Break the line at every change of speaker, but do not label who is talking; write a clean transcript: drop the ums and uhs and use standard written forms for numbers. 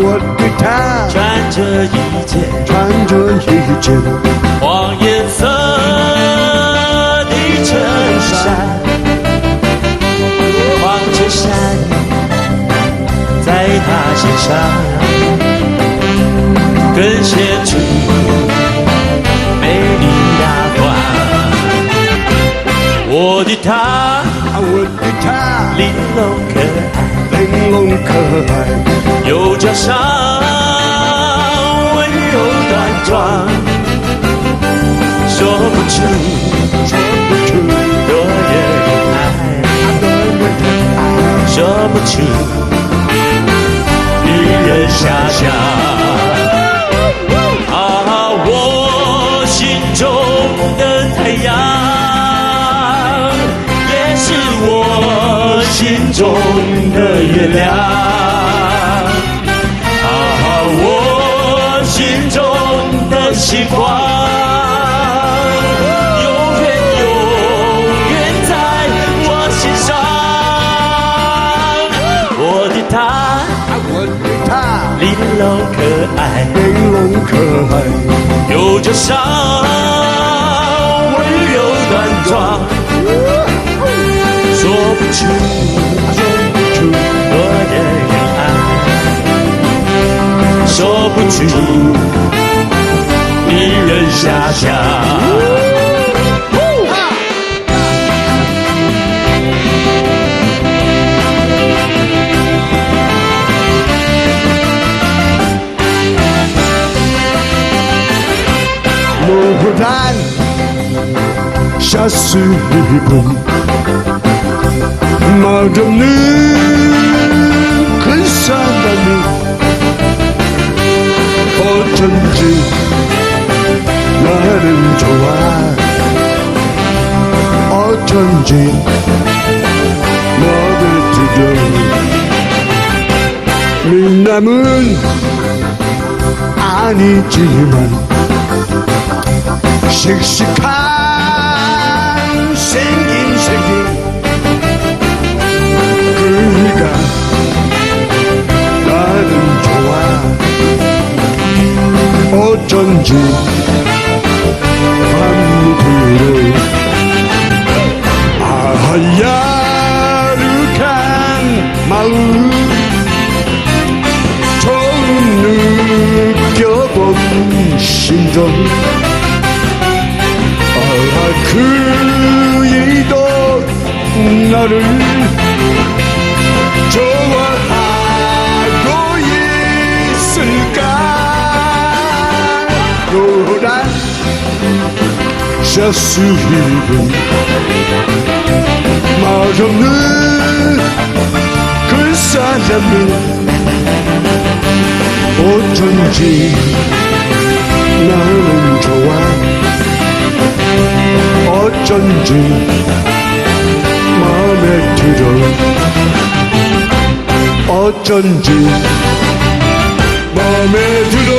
我的他
穿着一件黄颜色的衬衫，黄衬衫在他身上更显出美丽大方。我的他玲珑可爱，又加上温柔端庄，说不出多惹人爱，说不出令人遐想。啊，我心中的太阳，也是我心中的月亮。我心中的希望，永远在我心上。我的他玲珑可爱，有着伤温柔端庄，说不出多惹人爱，说不出令人遐想。
忽然下水盆，마음은 그 사람이 어쩐지 나는 좋아, 어쩐지 너를 두려. 미남은 아니지만 씩씩한 생긴 그가 나는 좋아, 어쩐지 밤들을 야릇한 마음 처음 느껴본 심정. 그이도 나를 좋아하고 있을까. 노란 샤스입은 맛없는 그 사람은 어쩐지 나는 좋아, 어쩐지 마음에 들어, 어쩐지 마음에 들어.